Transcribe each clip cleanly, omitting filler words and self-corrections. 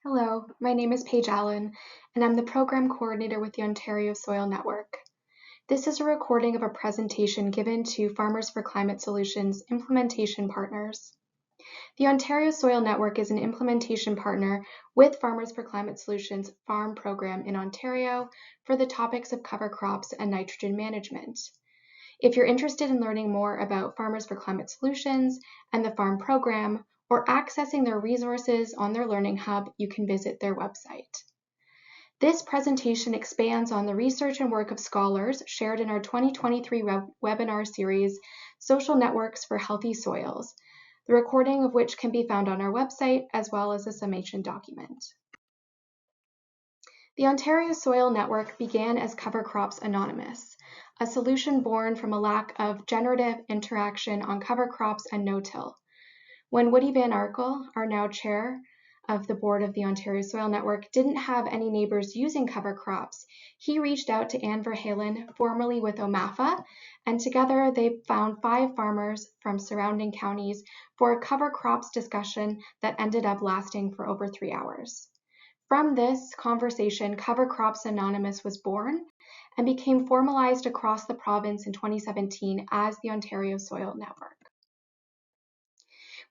Hello, my name is Paige Allen, and I'm the Program Coordinator with the Ontario Soil Network. This is a recording of a presentation given to Farmers for Climate Solutions implementation partners. The Ontario Soil Network is an implementation partner with Farmers for Climate Solutions farm program in Ontario for the topics of cover crops and nitrogen management. If you're interested in learning more about Farmers for Climate Solutions and the farm program, or accessing their resources on their Learning Hub, you can visit their website. This presentation expands on the research and work of scholars shared in our 2023 webinar series, Social Networks for Healthy Soils, the recording of which can be found on our website, as well as a summation document. The Ontario Soil Network began as Cover Crops Anonymous, a solution born from a lack of generative interaction on cover crops and no-till. When Woody Van Arkel, our now chair of the board of the Ontario Soil Network, didn't have any neighbors using cover crops, he reached out to Anne Verhalen, formerly with OMAFA, and together they found 5 farmers from surrounding counties for a cover crops discussion that ended up lasting for over 3 hours. From this conversation, Cover Crops Anonymous was born and became formalized across the province in 2017 as the Ontario Soil Network.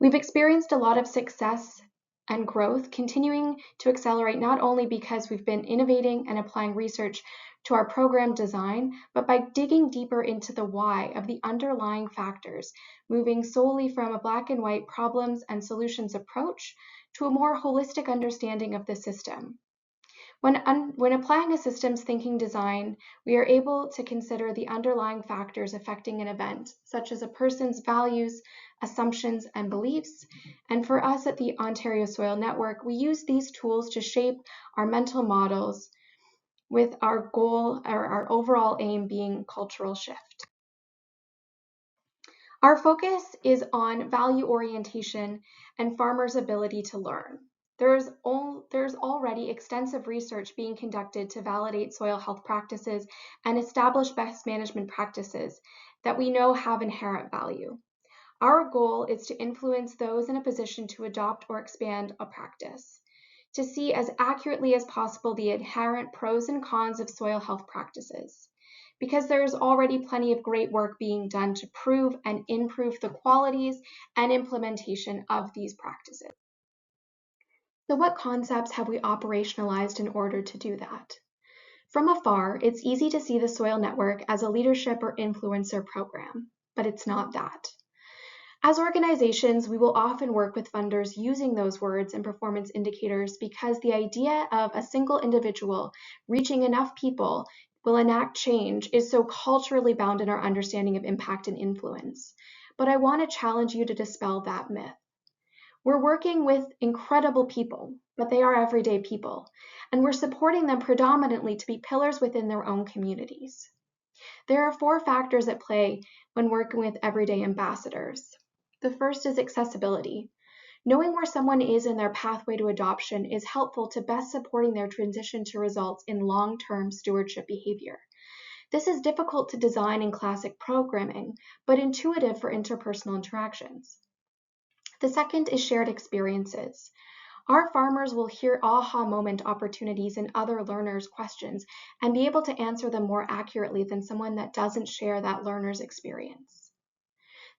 We've experienced a lot of success and growth, continuing to accelerate not only because we've been innovating and applying research to our program design, but by digging deeper into the why of the underlying factors, moving solely from a black and white problems and solutions approach to a more holistic understanding of the system. When applying a systems thinking design, we are able to consider the underlying factors affecting an event, such as a person's values, assumptions, and beliefs. And for us at the Ontario Soil Network, we use these tools to shape our mental models with our goal or our overall aim being cultural shift. Our focus is on value orientation and farmers' ability to learn. There's already extensive research being conducted to validate soil health practices and establish best management practices that we know have inherent value. Our goal is to influence those in a position to adopt or expand a practice, to see as accurately as possible the inherent pros and cons of soil health practices, because there is already plenty of great work being done to prove and improve the qualities and implementation of these practices. So what concepts have we operationalized in order to do that? From afar, it's easy to see the Soil Network as a leadership or influencer program, but it's not that. As organizations, we will often work with funders using those words and performance indicators because the idea of a single individual reaching enough people will enact change is so culturally bound in our understanding of impact and influence. But I want to challenge you to dispel that myth. We're working with incredible people, but they are everyday people, and we're supporting them predominantly to be pillars within their own communities. There are 4 factors at play when working with everyday ambassadors. The first is accessibility. Knowing where someone is in their pathway to adoption is helpful to best supporting their transition to results in long-term stewardship behavior. This is difficult to design in classic programming, but intuitive for interpersonal interactions. The second is shared experiences. Our farmers will hear aha moment opportunities in other learners' questions and be able to answer them more accurately than someone that doesn't share that learner's experience.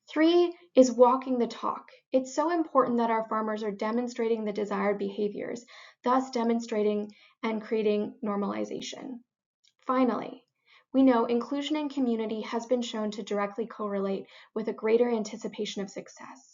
3 is walking the talk. It's so important that our farmers are demonstrating the desired behaviors, thus demonstrating and creating normalization. Finally, we know inclusion in community has been shown to directly correlate with a greater anticipation of success.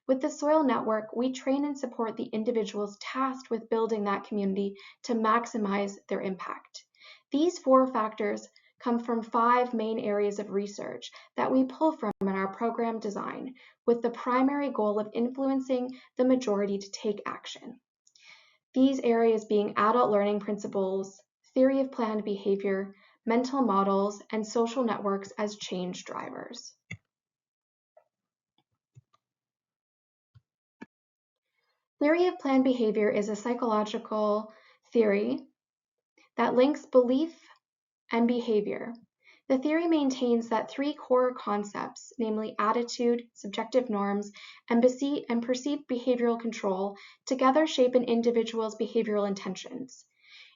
With the Soil Network, we train and support the individuals tasked with building that community to maximize their impact. These 4 factors come from 5 main areas of research that we pull from in our program design, with the primary goal of influencing the majority to take action. These areas being adult learning principles, theory of planned behavior, mental models, and social networks as change drivers. Theory of planned behavior is a psychological theory that links belief and behavior. The theory maintains that three core concepts, namely attitude, subjective norms, and perceived behavioral control, together shape an individual's behavioral intentions.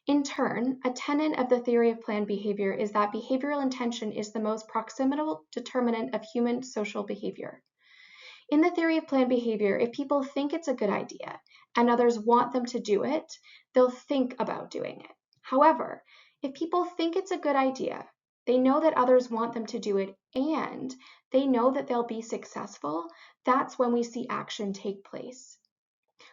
In turn, a tenet of the theory of planned behavior is that behavioral intention is the most proximal determinant of human social behavior. In the theory of planned behavior, if people think it's a good idea and others want them to do it, they'll think about doing it. However, if people think it's a good idea, they know that others want them to do it, and they know that they'll be successful, that's when we see action take place.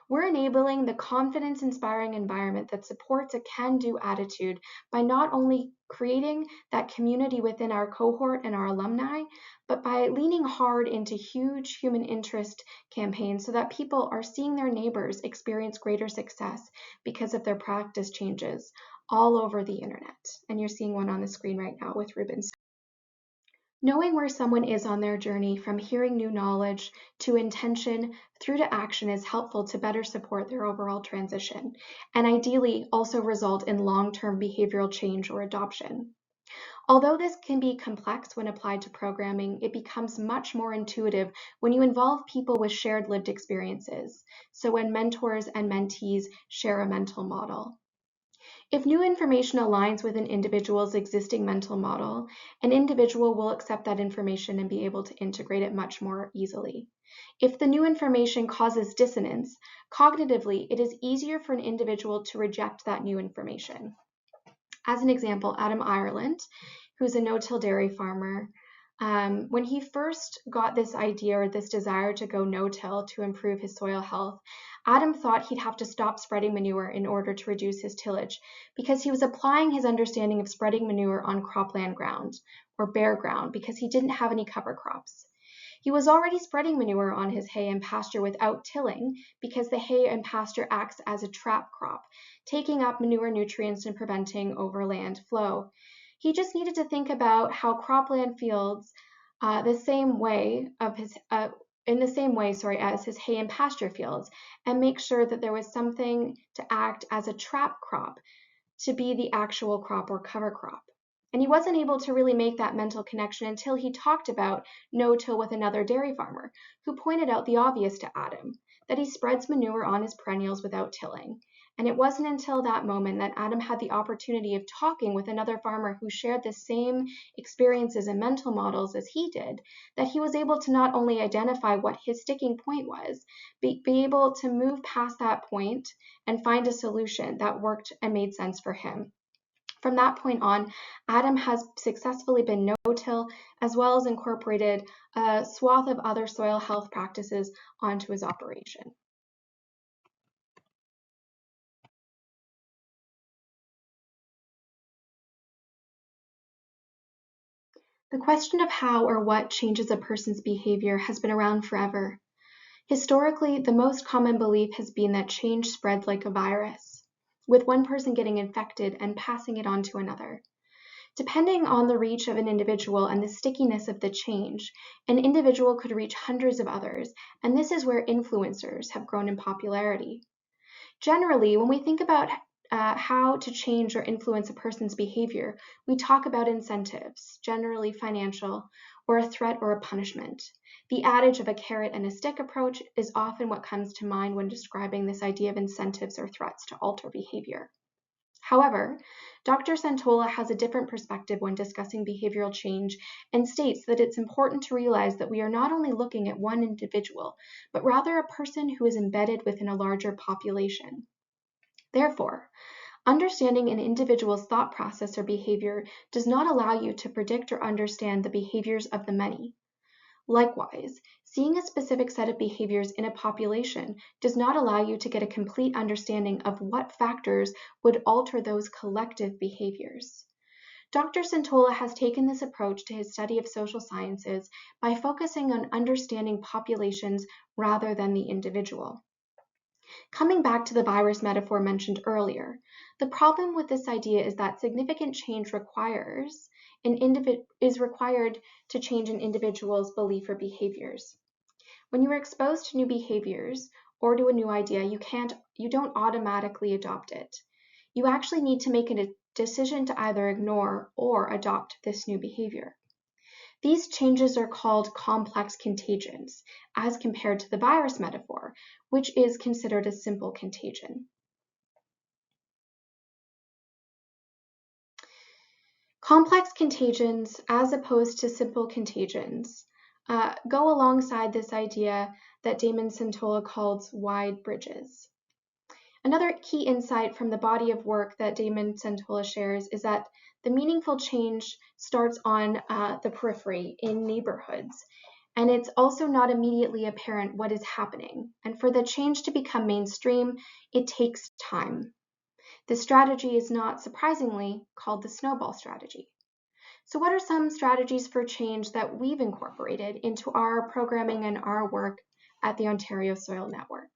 We're enabling the confidence-inspiring environment that supports a can-do attitude by not only creating that community within our cohort and our alumni, but by leaning hard into huge human interest campaigns so that people are seeing their neighbors experience greater success because of their practice changes all over the internet. And you're seeing one on the screen right now with ribbons. Knowing where someone is on their journey from hearing new knowledge to intention through to action is helpful to better support their overall transition, and ideally also result in long-term behavioral change or adoption. Although this can be complex when applied to programming, it becomes much more intuitive when you involve people with shared lived experiences, so when mentors and mentees share a mental model. If new information aligns with an individual's existing mental model, an individual will accept that information and be able to integrate it much more easily. If the new information causes dissonance, cognitively, it is easier for an individual to reject that new information. As an example, Adam Ireland, who's a no-till dairy farmer, when he first got this idea or this desire to go no-till to improve his soil health, Adam thought he'd have to stop spreading manure in order to reduce his tillage because he was applying his understanding of spreading manure on cropland ground or bare ground because he didn't have any cover crops. He was already spreading manure on his hay and pasture without tilling because the hay and pasture acts as a trap crop, taking up manure nutrients and preventing overland flow. He just needed to think about how cropland fields in the same way as his hay and pasture fields, and make sure that there was something to act as a trap crop to be the actual crop or cover crop. And he wasn't able to really make that mental connection until he talked about no-till with another dairy farmer, who pointed out the obvious to Adam, that he spreads manure on his perennials without tilling. And it wasn't until that moment that Adam had the opportunity of talking with another farmer who shared the same experiences and mental models as he did, that he was able to not only identify what his sticking point was, but be able to move past that point and find a solution that worked and made sense for him. From that point on, Adam has successfully been no-till, as well as incorporated a swath of other soil health practices onto his operation. The question of how or what changes a person's behavior has been around forever. Historically, the most common belief has been that change spreads like a virus, with one person getting infected and passing it on to another. Depending on the reach of an individual and the stickiness of the change, an individual could reach hundreds of others, and this is where influencers have grown in popularity. Generally, when we think about how to change or influence a person's behavior, we talk about incentives, generally financial, or a threat or a punishment. The adage of a carrot and a stick approach is often what comes to mind when describing this idea of incentives or threats to alter behavior. However, Dr. Santola has a different perspective when discussing behavioral change and states that it's important to realize that we are not only looking at one individual, but rather a person who is embedded within a larger population. Therefore, understanding an individual's thought process or behavior does not allow you to predict or understand the behaviors of the many. Likewise, seeing a specific set of behaviors in a population does not allow you to get a complete understanding of what factors would alter those collective behaviors. Dr. Santola has taken this approach to his study of social sciences by focusing on understanding populations rather than the individual. Coming back to the virus metaphor mentioned earlier, the problem with this idea is that significant change is required to change an individual's belief or behaviors. When you are exposed to new behaviors or to a new idea, you don't automatically adopt it. You actually need to make decision to either ignore or adopt this new behavior. These changes are called complex contagions, as compared to the virus metaphor, which is considered a simple contagion. Complex contagions, as opposed to simple contagions, go alongside this idea that Damon Centola calls wide bridges. Another key insight from the body of work that Damon Centola shares is that the meaningful change starts on the periphery in neighborhoods, and it's also not immediately apparent what is happening. And for the change to become mainstream, it takes time. This strategy is not surprisingly called the snowball strategy. So what are some strategies for change that we've incorporated into our programming and our work at the Ontario Soil Network?